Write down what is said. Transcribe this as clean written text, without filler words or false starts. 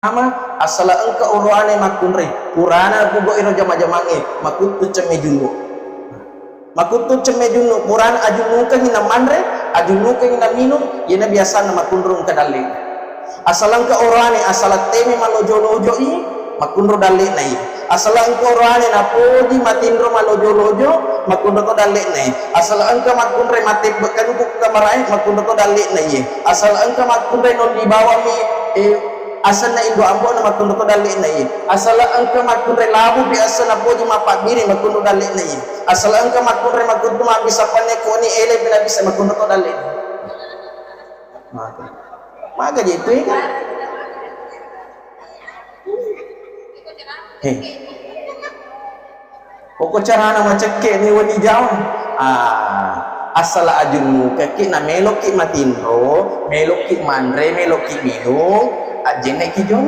ama asala engka uruane makunre purana kugo iro jama-jamange makutu ceme jungo makutu ceme jungo purana ajunuka hina manre ajunuka hina minum yena biasa na makundrung ka dalle asala engka uruane asala teme malojo-lojo i makundro dalle nai asala engka uruane na podi matindro malojo-lojo makundro ko dalle nai asala engka makundre mate bekan ku kamarai makundro ko dalle nai asala engka makundre non di bawah mi asal na indo ambo na makundo ko dali na yi asala angka makundre labu biasa na podi mapagiri makundo dali na yi asala angka makundre makundo mabisa pane ko ni ele pina bisa makundo ko dali maga gitu ya pokok cara na macake ni wani jawon asala ajunmu kaki na meloki matindro meloki mandre meloki minum ajeng ki jono